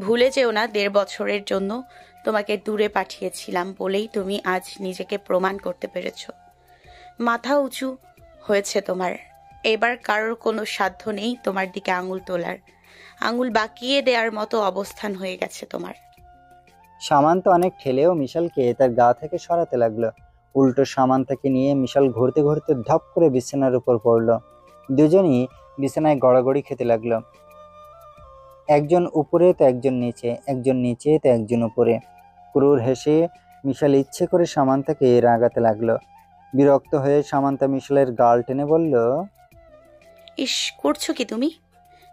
ভুলে যেও না 1.5 বছরের জন্য তোমাকে দূরে পাঠিয়েছিলাম বলেই তুমি আজ নিজেকে প্রমাণ করতে পেরেছো। মাথা উঁচু হয়েছে তোমার। এবার কারোর কোনো সাধ্য নেই তোমার দিকে আঙুল তোলার। আঙুল বাঁকিয়ে দেওয়ার মতো অবস্থান হয়ে গেছে তোমার। সামান্ত অনেক ঠেলেও মিশালকে তার গা থেকে সরাতে লাগলো। উল্টো সামান্তাকে নিয়ে মিশাল ঘুরতে ঘুরতে ধপ করে বিছানার উপর পড়লো। দুজনই বিছানায় গড়াগড়ি খেতে লাগলো। একজন উপরে তো একজন নিচে, একজন নিচে তো একজন উপরে। ক্রুর হেসে মিশাল ইচ্ছে করে সামান্তাকে রাগাতে লাগলো। বিরক্ত হয়ে সামান্তা মিশালের গাল টেনে বলল, ইস, করছো কি তুমি?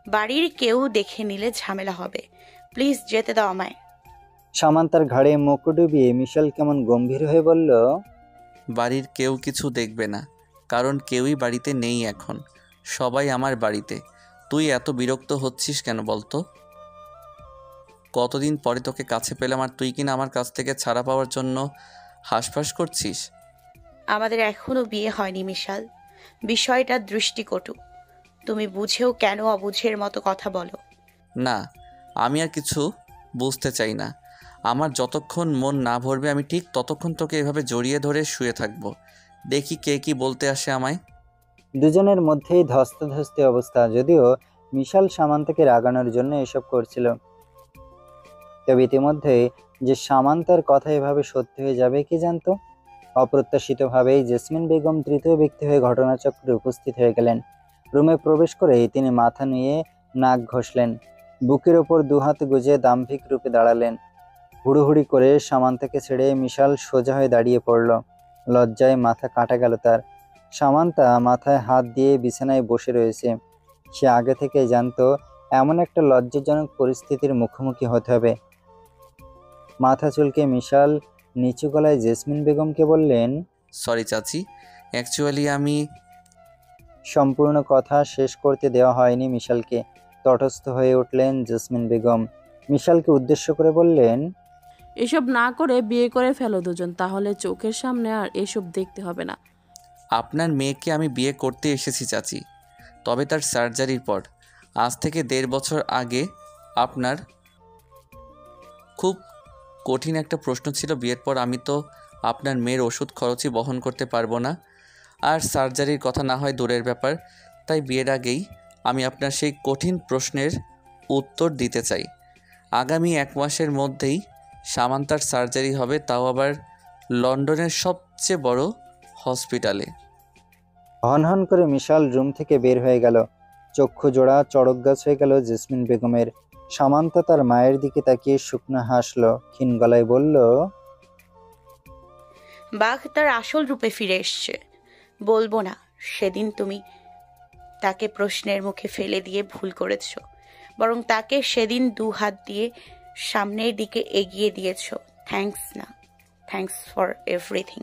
বাড়ির কেউ দেখে নিলে ঝামেলা হবে। প্লিজ যেতে দাও আমায়। সামান্তার ঘাড়ে মুখ ডুবিয়ে মিশাল কেমন গম্ভীর হয়ে বলল, বাড়ির কেউ কিছু দেখবে না, কারণ কেউই বাড়িতে নেই এখন। সবাই আমার বাড়িতে। তুই এত বিরক্ত হচ্ছিস কেন বলতো? কতদিন পরে তোকে কাছে পেলাম আর তুই কিনা আমার কাছ থেকে ছাড়া পাওয়ার জন্য হাঁসফাঁস করছিস। আমাদের এখনো বিয়ে হয়নি মিশাল। বিষয়টা দৃষ্টিকটু। তুমি বুঝেও কেন অবুঝের মতো কথা বলো? না, আমি আর কিছু বুঝতে চাই না। আমার যতক্ষণ মন না ভরবে আমি ঠিক ততক্ষণ তোকে এভাবে জড়িয়ে ধরে শুয়ে থাকবো। দেখি কে কি বলতে আসে আমায়। দুজনের মধ্যেই ধস্তাধস্তি অবস্থা। যদিও মিশাল সামান্তাকে রাগানোর জন্য এসব করছিল, তবে ইতিমধ্যে যে সামান্তার কথা এভাবে সত্যি হয়ে যাবে কে জানতো। অপ্রত্যাশিতভাবেই জেসমিন বেগম তৃতীয় ব্যক্তি হয়ে ঘটনাচক্রে উপস্থিত হয়ে গেলেন। রুমে প্রবেশ করেই তিনি মাথা নুয়ে নাক ঘষলেন, বুকের ওপর দুহাত গুজে দাম্ভিক রূপে দাঁড়ালেন। হুড়োহুড়ি করে সামান্তাকে ছেড়ে মিশাল সোজা হয়ে দাঁড়িয়ে পড়ল। লজ্জায় মাথা কাটা গেল তার। সামান্তা মাথায় হাত দিয়ে বিছানায় বসে রয়েছে। সে আগে থেকে জানতো এমন একটা লজ্জাজনক পরিস্থিতির মুখোমুখি হতে হবে। মাথা চুলকে মিশাল নিচু গলায় জেসমিন বেগমকে বললেন, সরি চাচি, অ্যাকচুয়ালি আমি। সম্পূর্ণ কথা শেষ করতে দেওয়া হয়নি মিশালকে। তটস্থ হয়ে উঠলেন জেসমিন বেগম। মিশালকে উদ্দেশ্য করে বললেন, এসব না করে বিয়ে করে ফেলো দুজন, তাহলে চোখের সামনে আর এসব দেখতে হবে না। আপনার মেয়েকে আমি বিয়ে করতে এসেছি চাচি, তবে তার সার্জারির পর। আজ থেকে 1.5 বছর আগে। আপনার খুব কঠিন একটা প্রশ্ন ছিল। বিয়ের পর আমি তো আপনার মেয়ের ওষুধ খরচই বহন করতে পারবো না, আর সার্জারির কথা না হয় দূরের ব্যাপার। তাই বিয়ের আগেই আমি আপনার সেই কঠিন প্রশ্নের উত্তর দিতে চাই। আগামী 1 মাসের মধ্যেই সামান্তার সার্জারি হবে, তাও আবার লন্ডনের সবচেয়ে বড় হসপিটালে। হনহন করে মিশাল রুম থেকে বের হয়ে গেল। চক্ষু জোড়া চড়ক গাছ হয়ে গেল জেসমিন বেগমের। সামান্তা তার মায়ের দিকে তাকিয়ে শুকনো হাসলো, ক্ষীণ গলায় বলল, বাঘ তার আসল রূপে ফিরে এসছে। বলবো না সেদিন তুমি তাকে প্রশ্নের মুখে ফেলে দিয়ে ভুল করেছ, বরং তাকে সেদিন 2 হাত দিয়ে সামনের দিকে এগিয়ে দিয়েছ। থ্যাঙ্কস না, থ্যাঙ্কস ফর এভরিথিং।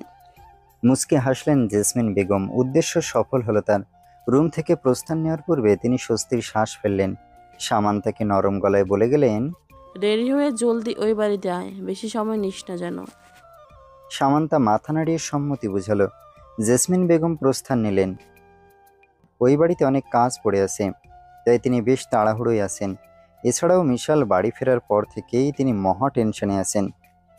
মুচকে হাসলেন জেসমিন বেগম। উদ্দেশ্য সফল হলো তার। রুম থেকে প্রস্থান নেওয়ার পূর্বে তিনি স্বস্তির শ্বাস ফেললেন। সামান্তাকে নরম গলায় বলে গেলেন, দেরি হয়ে জলদি ওই বাড়িতে আয়, বেশি সময় নিস না যেন। সামান্তা মাথা নাড়িয়ে সম্মতি বুঝালো। জেসমিন বেগম প্রস্থান নিলেন। ওই বাড়িতে অনেক কাজ পড়ে আছে, তাই তিনি বেশ তাড়াহুড়োয় আছেন। এছাড়াও মিশাল বাড়ি ফেরার পর থেকেই তিনি মহা টেনশনে আছেন।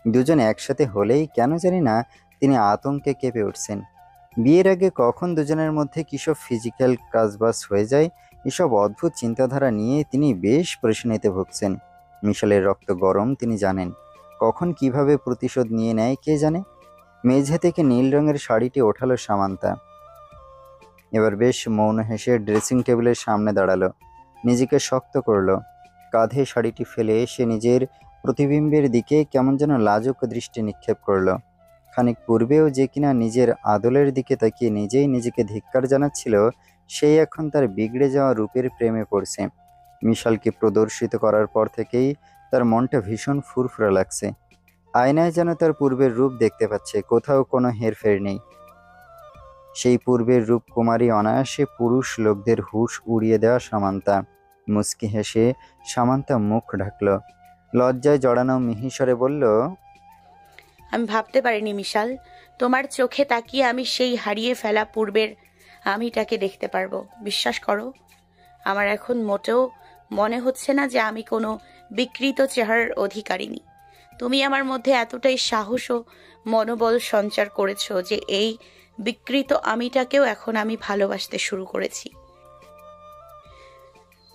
দুজন একসাথে হলেই কেন জানি না তিনি আতঙ্কে কেঁপে উঠছেন। বিয়ের আগে কখন দুজনের মধ্যে কিসব ফিজিক্যাল কাজবাজ হয়ে যায়, এসব অদ্ভুত চিন্তাধারা নিয়ে তিনি বেশ পরেশানিতে ভুগছেন। মিশালের রক্ত গরম, তিনি জানেন। কখন কিভাবে প্রতিশোধ নিয়ে নেয় কে জানে। মেঝে থেকে নীল রঙের শাড়িটি ওঠালো সামান্তা। এবার বেশ মৌন হেসে ড্রেসিং টেবিলের সামনে দাঁড়ালো, নিজেকে শক্ত করলো। কাঁধে শাড়িটি ফেলে সে নিজের প্রতিবিম্বের দিকে কেমন যেন লাজুক দৃষ্টি নিক্ষেপ করলো। খানিক পূর্বেও যে কিনা নিজের আদলের দিকে তাকিয়ে নিজেই নিজেকে ধিক্কার জানাচ্ছিল, সেই এখন তার বিগড়ে যাওয়া রূপের প্রেমে পড়ছে। মিশালকে প্রদর্শিত করার পর থেকেই তার মনটা ভীষণ ফুরফুরা লাগছে। আয়নায় যেন তার পূর্বের রূপ দেখতে পাচ্ছে, কোথাও কোনো হেরফের নেই। সেই পূর্বের রূপকুমারী অনায়াসে পুরুষ লোকদের হুঁশ উড়িয়ে দেওয়া সামান্তা। মুচকি হেসে সামান্তা মুখ ঢাকল। লজ্জায় জড়ানো মিহিস্বরে বলল, আমি ভাবতে পারিনি মিশাল, তোমার চোখে তাকিয়ে আমি সেই হারিয়ে ফেলা পূর্বের আমিটাকে দেখতে পারবো। বিশ্বাস করো, আমার এখন মোটেও মনে হচ্ছে না যে আমি কোনো বিকৃত চেহারার অধিকারিণী। তুমি আমার মধ্যে এতটাই সাহস ও মনোবল সঞ্চার করেছো যে এই বিকৃত আমিটাকেও এখন আমি ভালোবাসতে শুরু করেছি।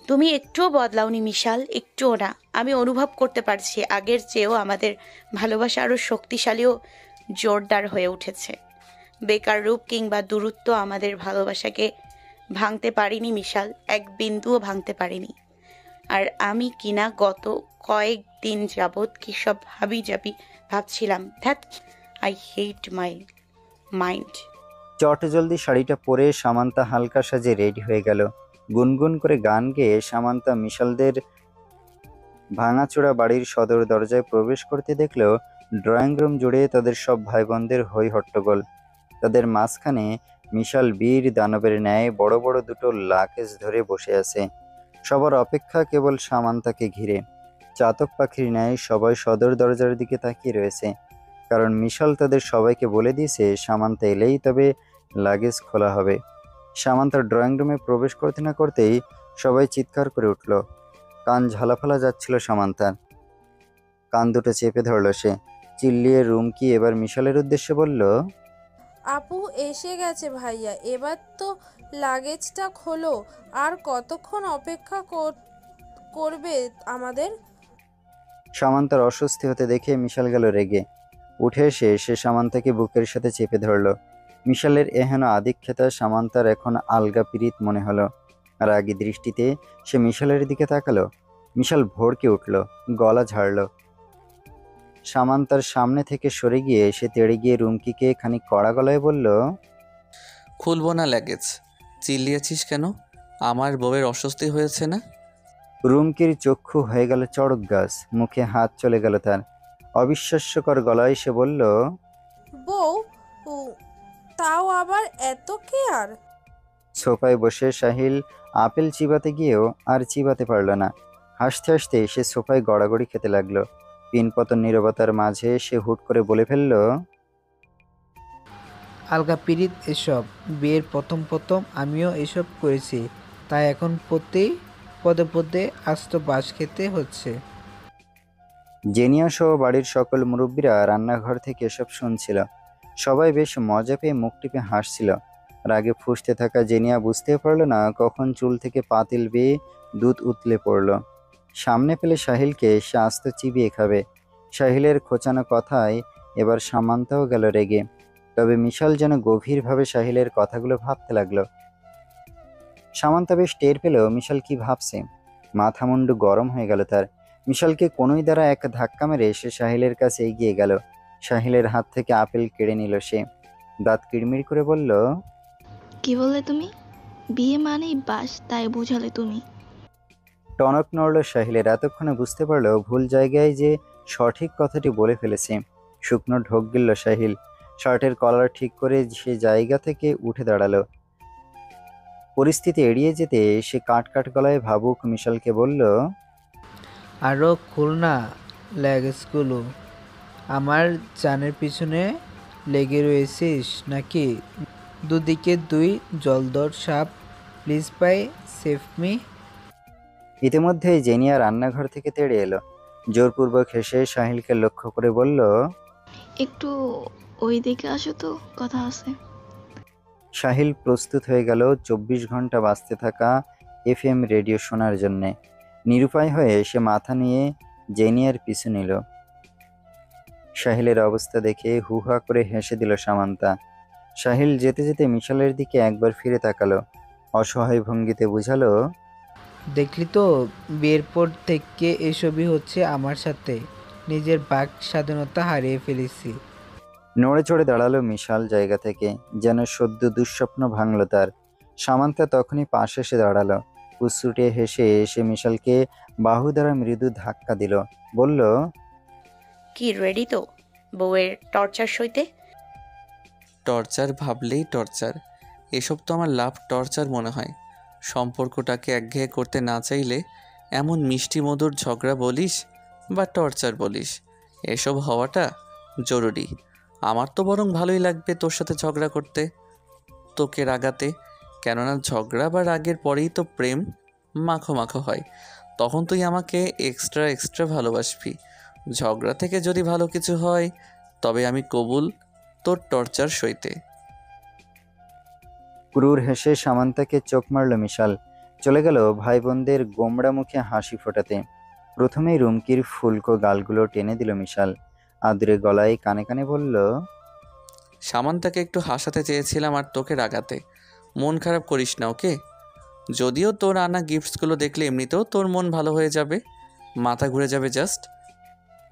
তুমি একটুও বদলাওনি মিশাল, একটুও না। আমি অনুভব করতে পারছি আগের চেয়েও আমাদের ভালোবাসা আরো শক্তিশালী ও জোরদার হয়ে উঠেছে। বেকার রূপ কিংবা দূরত্ব আমাদের ভালোবাসাকে ভাঙতে পারিনি মিশাল, এক বিন্দুও ভাঙতে পারিনি। আর আমি কিনা গত কয়েকদিন যাবৎ কি সব হাবিজাবি ভাবছিলাম। ধ্যাত, আই হেট মাই মাইন্ড। চটজলদি শাড়িটা পরে সামান্তা হালকা সাজে রেডি হয়ে গেল। গুনগুন করে গান গেয়ে সামান্তা মিশালদের ভাঙাচোরা বাড়ির সদর দরজায় প্রবেশ করতে দেখলেও ড্রয়িং রুম জুড়ে তাদের সব ভাই বোনদের হই হট্টগোল। তাদের মাঝখানে মিশাল বীর দানবের ন্যায় বড় বড় দুটো লাকেজ ধরে বসে আছে। সবার অপেক্ষা কেবল সামান্তাকে ঘিরে। চাতক পাখির ন্যায় সবাই সদর দরজার দিকে তাকিয়ে রয়েছে, কারণ মিশাল তাদের সবাইকে বলে দিয়েছে সামান্তা এলেই তবে লাগেজ খোলা হবে। সামান্তার ড্রয়িং রুমে প্রবেশ করতে না করতেই সবাই চিৎকার করে উঠল। কান ঝালাফালা যাচ্ছিল সামান্তার। কান দুটো চেপে ধরল সে। চিল্লিয়ে রুমকি এবার মিশালের উদ্দেশ্যে বলল, আপু এসে গেছে ভাইয়া, এবার তো লাগেজটা খোলো। আর কতক্ষণ অপেক্ষা করবে আমাদের? সামান্তার অস্বস্তি হতে দেখে মিশাল গেল রেগে। উঠে এসে সে সামান্তাকে বুকের সাথে চেপে ধরল। মিশালের এহেন আদিক্ষেতা সামান্তার এখন আলগা পীড়িত মনে হলো। রাগী দৃষ্টিতে সে মিশালের দিকে তাকালো। মিশাল ভড়কে উঠল, গলা ঝাড়ল। সামান্তার সামনে থেকে সরে গিয়ে সে তেড়ে গিয়ে রুমকিকে খানিক কড়া গলায় বলল, খুলবো না লাগেজ। চিল্লিয়েছিস কেন? আমার বউয়ের অস্বস্তি হয়েছে না? রুমকির চক্ষু হয়ে গেল চড়ক গাছ, মুখে হাত চলে গেল তার। অবিশ্বাস্যকর গলায় সে বলল, বউ, ও, তাও আবার এত কেয়ার? সোফায় বসে সাহিল আপেল চিবাতে গিয়েও আর চিবাতে পারল না। হাসতে হাসতে সে সোফায় গড়াগড়ি খেতে লাগলো। পিনপতন নীরবতার মাঝে সে হুট করে বলে ফেলল, আলগা পিরিত এসব। বিয়ের প্রথম প্রথম আমিও এসব করেছি, তাই এখন প্রতি পদে পদে আস্ত বাস খেতে হচ্ছে। জেনিয়া সহ বাড়ির সকল মুরব্বীরা রান্নাঘর থেকে এসব শুনছিল। সবাই বেশ মজা পেয়ে মুখ টিপে হাসছিল। রাগে ফুঁসতে থাকা জেনিয়া বুঝতে পারল না কখন চুল থেকে পাতিল বেয়ে দুধ উতলে পড়ল। সামনে পেলে সাহিলকে সে আস্ত চিবিয়ে খাবে। সাহিলের খোঁচানো কথায় এবার সামান্তাও গেল রেগে। তবে মিশাল যেন গভীরভাবে সাহিলের কথাগুলো ভাবতে লাগলো। সামান্তা বেশ টের পেল মিশাল কি ভাবছে। মাথা মুন্ডু গরম হয়ে গেল তার। মিশালকে কোনোই দ্বারা এক ধাক্কা মেরে সে সাহিলের কাছে এগিয়ে গেল। সাহিলের হাত থেকে আপেল কেড়ে নিল সে। দাঁত কিড়মিড় করে বলল, কি বললে তুমি? বিয়ে মানেই বাস, তাই বুঝালে তুমি। টনক নড়ল সাহিলের। এতক্ষণে বুঝতে পারলো ভুল জায়গায় যে সঠিক কথাটি বলে ফেলেছে। শুকনো ঢোক গিলল সাহিল। শার্টের কলার ঠিক করে সে জায়গা থেকে উঠে দাঁড়ালো। পরিস্থিতি এড়িয়ে যেতে সে কাট কাট গলায় ভাবুক মিশালকে বলল, আরও খুলনা লেগেজগুলো। আমার জানের পিছনে লেগে রয়েছিস নাকি? দুদিকে দুই জলদর সাপ, প্লিজ বাই সেভ মি। ইতিমধ্যে জেনিয়া রান্নাঘর থেকে তেড়ে এলো। জোরপূর্বক হেসে সাহিলকে লক্ষ্য করে বলল, একটু ওই দিকে আসো তো, কথা আছে। সাহিল প্রস্তুত হয়ে গেল 24 ঘন্টা বাজতে থাকা FM রেডিও শোনার জন্যে। নিরুপায় হয়ে সে মাথা নিয়ে জেনিয়ার পিছু নিল। সাহিলের অবস্থা দেখে হুহা করে হেসে দিল সামান্তা। সাহিল যেতে যেতে মিশালের দিকে একবার ফিরে তাকালো। অসহায় ভঙ্গিতে বুঝালো, দেখলি তো, বিয়ের পর থেকে এসবই হচ্ছে আমার সাথে। নিজের বাক স্বাধীনতা হারিয়ে ফেলেছি। নড়ে চড়ে দাঁড়ালো মিশাল জায়গা থেকে, যেন সদ্য দুঃস্বপ্ন ভাঙল তার। সামান্তা তখনই পাশে এসে দাঁড়ালো। উৎসুটে হেসে এসে মিশালকে বাহু দ্বারা মৃদু ধাক্কা দিল। বলল, কি রেডি তো বউয়ের টর্চার সইতে? টর্চার ভাবলেই টর্চার। এসব তো আমার লাভ টর্চার মনে হয়। সম্পর্কটাকে একঘেয়ে করতে না চাইলে এমন মিষ্টি মধুর ঝগড়া বলিস বা টর্চার বলিস, এসব হওয়াটা জরুরি। আমার তো বরং ভালোই লাগবে তোর সাথে ঝগড়া করতে, তোকে রাগাতে। কেননা ঝগড়া বা রাগের পরেই তো প্রেম মাখো মাখো হয়। তখন তুই আমাকে এক্সট্রা এক্সট্রা ভালোবাসবি। ঝগড়া থেকে যদি ভালো কিছু হয় তবে আমি কবুল তোর টর্চার সইতে। ক্রুর হেসে সামান্তাকে চোখ মারল মিশাল। চলে গেল ভাই বোনদের গোমড়া মুখে হাসি ফোটাতে। প্রথমেই রুমকির ফুলকো গালগুলো টেনে দিল মিশাল। আদুরে গলায় কানে কানে বলল, সামান্তাকে একটু হাসাতে চেয়েছিলাম আর তোকে রাগাতে। মন খারাপ করিস না, ওকে? যদিও তোর আনা গিফটসগুলো দেখলে এমনিতেও তোর মন ভালো হয়ে যাবে, মাথা ঘুরে যাবে জাস্ট।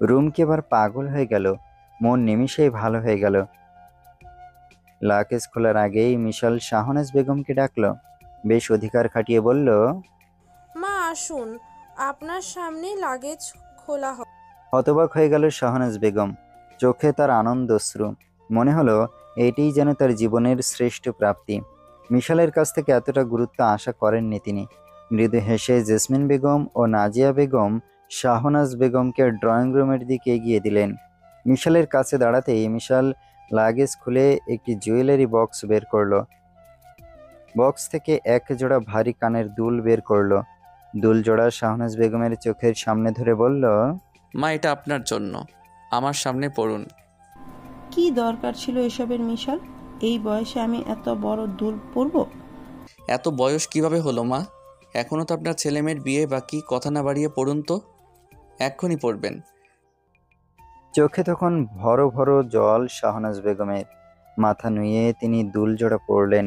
রুমকি এবার পাগল হয়ে গেল। মন নিমিষেই ভালো হয়ে গেল। লাকেজ খোলার আগেই মিশাল শাহনাজ বেগমকে ডাকল। বেশ অধিকার খাটিয়ে বলল, মা আসুন, আপনার সামনে লাগেজ খোলা হবে। হতবাক হয়ে গেল শাহনাজ বেগম। চোখে তার আনন্দশ্রু। মনে হলো এটিই যেন তার জীবনের শ্রেষ্ঠ প্রাপ্তি। মিশালের কাছ থেকে এতটা গুরুত্ব আশা করেননি তিনি। মৃদু হেসে জেসমিন বেগম ও নাজিয়া বেগম শাহনাজ বেগমকে ড্রয়িং রুমের দিকে এগিয়ে দিলেন। মিশালের কাছে দাঁড়াতেই মিশাল লাগেজ খুলে একটি জুয়েলারি বক্স বের করলো। বক্স থেকে এক জোড়া ভারী কানের দুল বের করলো। দুল জোড়া শাহনাজ বেগমের চোখের সামনে ধরে বলল, মা, এটা আপনার জন্য, আমার সামনে পড়ুন। কি দরকার ছিল এসবের মিশাল? এই বয়সে আমি এত বড় দুল পরবো? এত বয়স কিভাবে হলো মা? এখনও তো আপনার ছেলেমেয়ের বিয়ে বাকি, কথা না বাড়িয়ে পড়ুন তো, এক্ষুনি পড়বেন। চোখে তখন ভরো ভরো জল শাহনাজ বেগমের। মাথা নুয়ে তিনি দুল জোড়া পরলেন।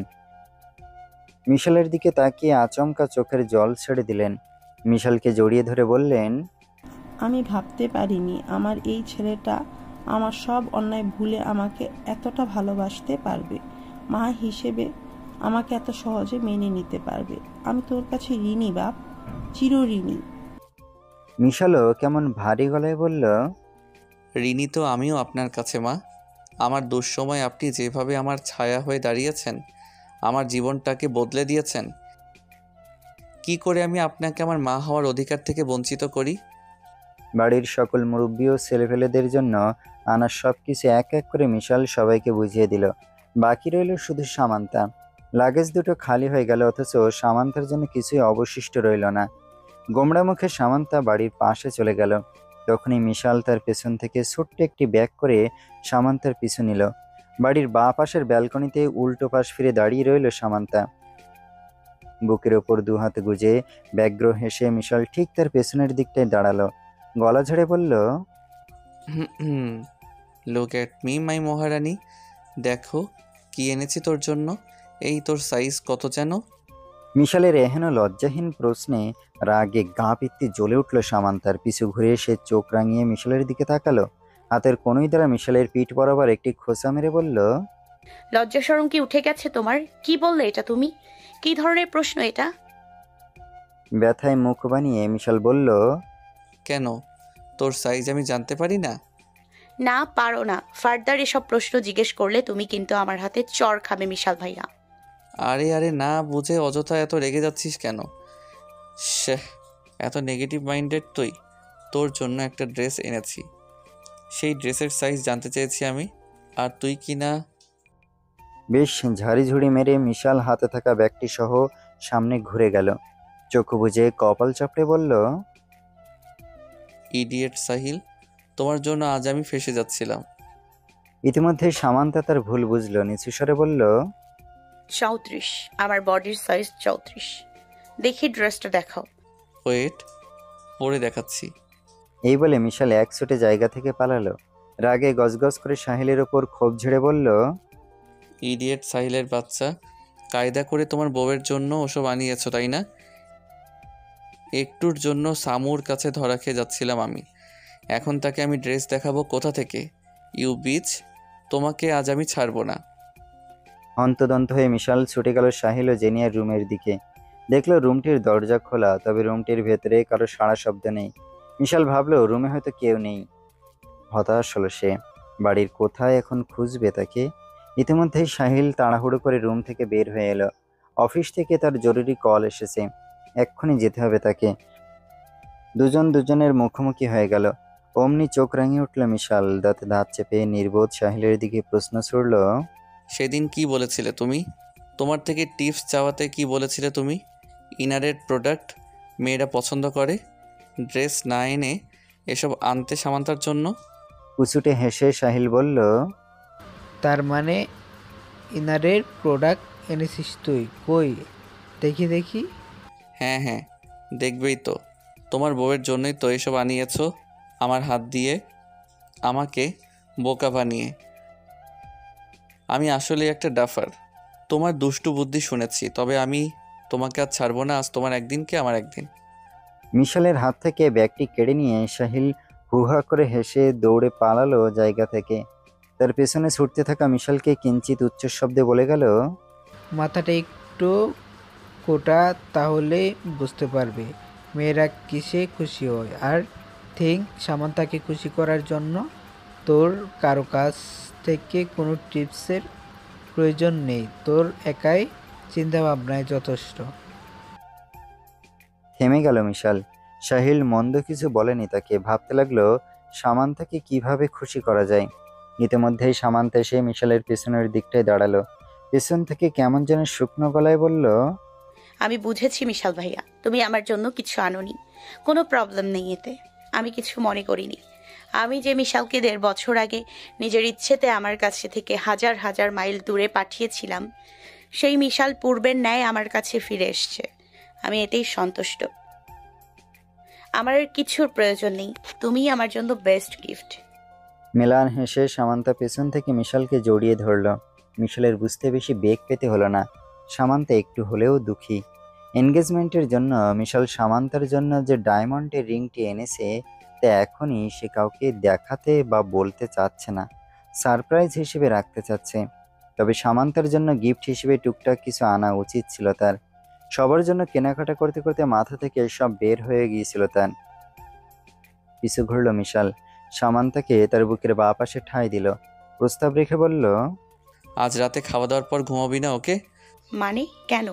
মিশালের দিকে তাকিয়ে আচমকা চোখের জল ছেড়ে দিলেন। মিশালকে জড়িয়ে ধরে বললেন, আমি ভাবতে পারিনি আমার এই ছেলেটা আমার সব অন্যায় ভুলে আমাকে এতটা ভালোবাসতে পারবে, মা হিসেবে আমাকে এত সহজে মেনে নিতে পারবে। আমি তোর কাছে ঋণী বাপ, চিরঋণী। মিশালও কেমন ভারী গলায় বলল, ঋণী তো আমিও আপনার কাছে মা। আমার দুঃসময় আপনি যেভাবে আমার ছায়া হয়ে দাঁড়িয়েছেন, আমার জীবনটাকে বদলে দিয়েছেন, কি করে আমি আপনাকে আমার মা হওয়ার অধিকার থেকে বঞ্চিত করি? বাড়ির সকল মুরব্বী ও ছেলেপেলেদের জন্য আনা সবকিছু এক এক করে মিশাল সবাইকে বুঝিয়ে দিল। বাকি রইল শুধু সামান্তা। লাগেজ দুটো খালি হয়ে গেল, অথচ সামান্তার জন্য কিছুই অবশিষ্ট রইল না। গোমড়া মুখে সামান্তা বাড়ির পাশে চলে গেল। তখনই মিশাল তার পেছন থেকে ছোট্ট একটি ব্যাগ করে সামান্তার পিছু নিল। বাড়ির বাঁ পাশের ব্যালকনিতে উল্টো পাশ ফিরে দাঁড়িয়ে রইল সামান্তা। বুকের ওপর দু হাত গুজে ব্যগ্র হেসে মিশাল ঠিক তার পেছনের দিকটায় দাঁড়ালো। গলা ঝেড়ে বলল, লুক এট মি মাই মহারানী, দেখো কি এনেছি তোর জন্য। এই তোর সাইজ কত যেন? মিশালের এহেন লজ্জাহীন প্রশ্নে রাগে গা পিত্তি জ্বলে উঠল সামান্তার। পিছু ঘুরে এসে চোখ রাঙিয়ে মিশালের দিকে তাকালো। হাতের কনুই দ্বারা মিশালের পিঠ বরাবর একটি খোঁচা মেরে বলল, লজ্জা শরম কি উঠে গেছে তোমার? কি বললে এটা তুমি? কি ধরনের প্রশ্ন এটা? ব্যথায় মুখ বানিয়ে মিশাল বলল, কেন, তোর সাইজ আমি জানতে পারি না? না, পারো না। ফার্দার এসব প্রশ্ন জিজ্ঞেস করলে তুমি কিন্তু আমার হাতে চর খাবে মিশাল ভাইয়া। আরে আরে, না বুঝে অযথা এত রেগে যাচ্ছিস কেন? শ্যাহ, এত নেগেটিভ মাইন্ডেড তুই? তোর জন্য একটা ড্রেস এনেছি, সেই ড্রেসের সাইজ জানতে চেয়েছি আমি, আর তুই কি না? বেশ ঝাড়িঝুড়ি মেরে মিশাল হাতে থাকা ব্যাগটি সহ সামনে ঘুরে গেল। চোখ বুজে কপাল চাপড়ে বলল, ইডিয়েট সাহিল, তোমার জন্য আজ আমি ফেঁসে যাচ্ছিলাম। ইতিমধ্যে সামান্তা তার ভুল বুঝলো। নিচু স্বরে বলল, 34, আমার বডির সাইজ 34। দেখি ড্রেসটা দেখাও। ওয়েট, পরে দেখাচ্ছি। এই বলে মিশাল এক ছুটে জায়গা থেকে পালালো। রাগে গজগজ করে সাহিলের ওপর ক্ষোভ ঝেড়ে বলল, ইডিয়েট সাহিলের বাচ্চা, কায়দা করে তোমার বউয়ের জন্য ওসব আনিয়েছো তাই না? একটুর জন্য সামুর কাছে ধরা খেয়ে যাচ্ছিলাম আমি, এখন তাকে আমি ড্রেস দেখাবো কোথা থেকে? ইউ বিচ, তোমাকে আজ আমি ছাড়বো না। হন্তদন্ত হয়ে মিশাল ছুটে গেল সাহিল ও জেনিয়ার রুমের দিকে। দেখলো রুমটির দরজা খোলা, তবে রুমটির ভেতরে কারো সাড়া শব্দ নেই। মিশাল ভাবলো রুমে হয়তো কেউ নেই। হতাশ হলো সে। বাড়ির কোথায় এখন খুঁজবে তাকে? ইতিমধ্যেই সাহিল তাড়াহুড়ো করে রুম থেকে বের হয়ে এলো। অফিস থেকে তার জরুরি কল এসেছে, এক্ষুনি যেতে হবে তাকে। দুজন দুজনের মুখোমুখি হয়ে গেল। অমনি চোখ রাঙিয়ে উঠল মিশাল। দাঁতে দাঁত চেপে নির্বোধ সাহিলের দিকে প্রশ্ন ছুড়ল, সেদিন কি বলেছিলে তুমি? তোমার থেকে টিপস চাওয়াতে কি বলেছিলে তুমি? ইনারের প্রোডাক্ট মেয়েরা পছন্দ করে। ড্রেস না এনে এসব আনতে সামান্তার জন্য? কুচুটে হেসে সাহিল বলল, তার মানে ইনারের প্রোডাক্ট এনেছিস তুই? কই দেখি দেখি। হ্যাঁ হ্যাঁ, দেখবেই তো। তোমার বউয়ের জন্যই তো এসব আনিয়েছো আমার হাত দিয়ে, আমাকে বোকা বানিয়ে। আমি আসলে একটা ডাফার। তোমার দুষ্টু বুদ্ধি শুনেছি, তবে আমি তোমাকে আজ ছাড়বো না। আজ তোমার একদিন কি আমার একদিন। মিশালের হাত থেকে ব্যাগটি কেড়ে নিয়ে সাহিল হুহা করে হেসে দৌড়ে পালালো জায়গা থেকে। তার পেছনে ছুটতে থাকা মিশালকে কিঞ্চিত উচ্চশব্দে বলে গেল, মাথাটা একটু কোটা, তাহলে বুঝতে পারবে মেয়েরা কিসে খুশি হয়। আর থিঙ্ক সামান্তাকে খুশি করার জন্য তোর কারো কাছ থেকে কোনো টিপসের প্রয়োজন নেই, তোর একাই চিন্তাভাবনায় যথেষ্ট। থেমে গেল মিশাল। সাহিল মন্দ কিছু বলেনি তাকে। ভাবতে লাগলো সামান্তাকে কিভাবে খুশি করা যায়। ইতিমধ্যেই সামান্তা এসে মিশালের পেছনের দিকটায় দাঁড়ালো। পেছন থেকে কেমন যেন শুকনো গলায় বলল, আমি বুঝেছি মিশাল ভাইয়া, তুমি আমার জন্য কিছু আনোনি। কোনো প্রবলেম নেই এতে, আমি কিছু মনে করিনি। আমি যে মিশালকে 1.5 বছর আগে নিজের ইচ্ছেতে আমার কাছে থেকে হাজার হাজার মাইল দূরে পাঠিয়েছিলাম, সেই মিশাল পূর্বের ন্যায় আমার কাছে ফিরে এসছে। আমি এতেই সন্তুষ্ট। আমার আর কিছুর প্রয়োজন নেই, তুমিই আমার জন্য বেস্ট গিফট। মেলান হেসে সামান্তা পেছন থেকে মিশালকে জড়িয়ে ধরল। মিশালের বুঝতে বেশি বেগ পেতে হলো না, সামান্তা একটু হলেও দুঃখী। এনগেজমেন্টের জন্য মিশাল সামান্তার জন্য যে ডায়মন্ডের রিংটি এনেছে তা এখনই সে কাউকে দেখাতে বা বলতে চাচ্ছে না, সারপ্রাইজ হিসেবে রাখতে চাচ্ছে। তবে সামান্তার জন্য গিফট হিসেবে টুকটাক কিছু আনা উচিত ছিল তার। সবার জন্য কেনাকাটা করতে করতে মাথা থেকে সব বের হয়ে গিয়েছিল তার। পিছু ঘুরল মিশাল, সামান্তাকে তার বুকের বাঁ পাশে ঠাঁই দিল। প্রস্তাব রেখে বলল, আজ রাতে খাওয়া দাওয়ার পর ঘুমাবি না? ওকে? মানে কেন?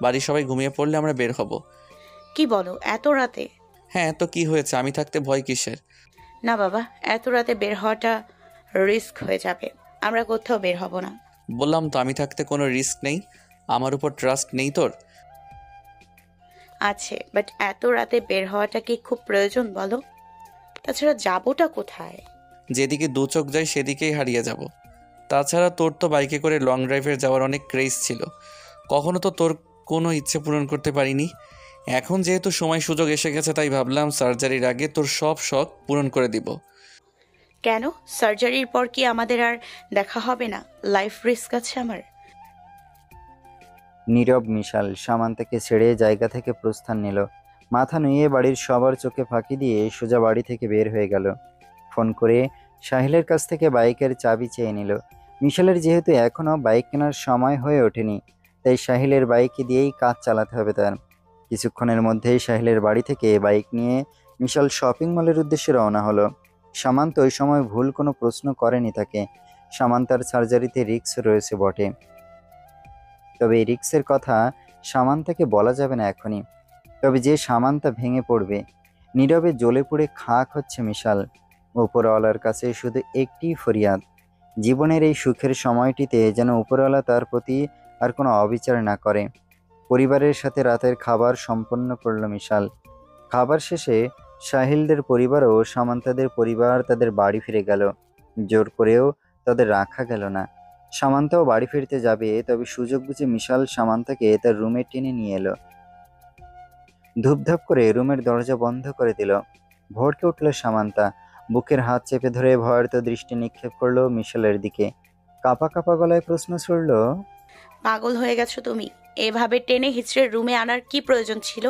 বাড়ির সবাই ঘুমিয়ে পড়লে আমরা বের হব। কি বলো, এত রাতে? হ্যাঁ, তো কি হয়েছে? আমি থাকতে ভয় কিসের? না বাবা, এত রাতে বের হওয়াটা রিস্ক হয়ে যাবে। আমরা কোথাও বের হব না। বললাম তো, আমি থাকতে কোনো রিস্ক নেই। আমার উপর ট্রাস্ট নেই তোর? আছে, বাট এত রাতে বের হওয়াটা কি খুব প্রয়োজন বলো? তাছাড়া যাবোটা কোথায়? যেদিকে দু চোখ যায় সেদিকেই হারিয়ে যাব। তাছাড়া তোর তো বাইকে করে লং ড্রাইভে যাওয়ার অনেক ক্রেজ ছিল, কখনো তো তোর কোনো ইচ্ছে পূরণ করতে পারিনি। এখন যেহেতু সময় সুযোগ এসে গেছে, তাই ভাবলাম সার্জারির আগে তোর সব শখ পূরণ করে দিব। কেন, সার্জারির পর কি আমাদের আর দেখা হবে না? লাইফ রিস্ক আছে আমার। নীরব মিশাল সামান্তাকে ছেড়ে জায়গা থেকে প্রস্থান নিল। মাথা নুয়ে বাড়ির সবার চোখে ফাঁকি দিয়ে সোজা বাড়ি থেকে বের হয়ে গেল। ফোন করে সাহিলের কাছ থেকে বাইকের চাবি চেয়ে নিল। মিশালের যেহেতু এখনও বাইক কেনার সময় হয়ে ওঠেনি, তাই সাহিলের বাইকে দিয়েই কাজ চালাতে হবে তার। কিছুক্ষণের মধ্যেই সাহিলের বাড়ি থেকে বাইক নিয়ে মিশাল শপিং মলের উদ্দেশ্যে রওনা হলো। সামান্ত ওই সময় ভুল কোনো প্রশ্ন করেনি তাকে। সামান্তার সার্জারিতে রিস্ক রয়েছে বটে, তবে এই রিস্কের কথা সামান্তাকে বলা যাবে না এখনই। তবে যে সামান্তা ভেঙে পড়বে। নীরবে জ্বলে পুড়ে খাক হচ্ছে মিশাল। উপরওয়ালার কাছে শুধু একটি ফরিয়াদ, জীবনের এই সুখের সময়টিতে যেন উপরওয়ালা তার প্রতি আর কোনো অবিচার না করে। পরিবারের সাথে রাতের খাবার সম্পন্ন করল মিশাল। খাবার শেষে সাহিলদের পরিবার ও সামান্তাদের পরিবার তাদের বাড়ি ফিরে গেল। জোর করেও তাদের রাখা গেল না। সামান্তাও বাড়ি ফিরতে যাবে, তবে সুযোগ বুঝে মিশাল সামান্তাকে তার রুমে টেনে নিয়ে এলো। ধূপধাপ করে রুমের দরজা বন্ধ করে দিল। ভড়কে উঠল সামান্তা। বুকের হাত চেপে ধরে ভয়ার্ত দৃষ্টি নিক্ষেপ করলো মিশালের দিকে। কাঁপা কাঁপা গলায় প্রশ্ন ছুড়ল, পাগল হয়ে গেছো তুমি? এভাবে টেনে হিচড়ে রুমে আনার কি প্রয়োজন ছিল?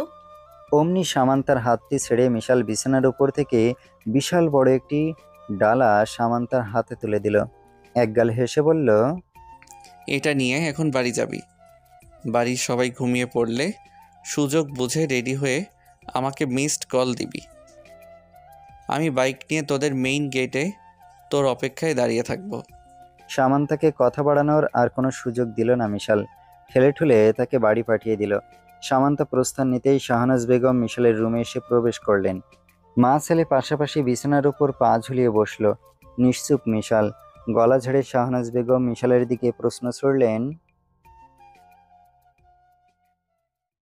অমনি সামান্তার হাতটি ছেড়ে মিশাল বিছানার উপর থেকে বিশাল বড় একটি ডালা সামান্তার হাতে তুলে দিল। একগাল হেসে বলল, এটা নিয়ে এখন বাড়ি যাবি। বাড়ির সবাই ঘুমিয়ে পড়লে সুযোগ বুঝে রেডি হয়ে আমাকে মিসড কল দিবি। আমি বাইক নিয়ে তোদের মেইন গেটে তোর অপেক্ষায় দাঁড়িয়ে থাকবো। সামান্তাকে কথা বাড়ানোর আর কোনো সুযোগ দিল না মিশাল। ঠেলে ঠুলে তাকে বাড়ি পাঠিয়ে দিল। সামান্তা প্রস্থান নিতেই শাহনাজ বেগম মিশালের রুমে এসে প্রবেশ করলেন। মা ছেলে পাশাপাশি বিছানার উপর পা ঝুলিয়ে বসল। নিশ্চুপ মিশাল। গলা ঝেড়ে শাহনাজ বেগম মিশালের দিকে প্রশ্ন ছুড়লেন,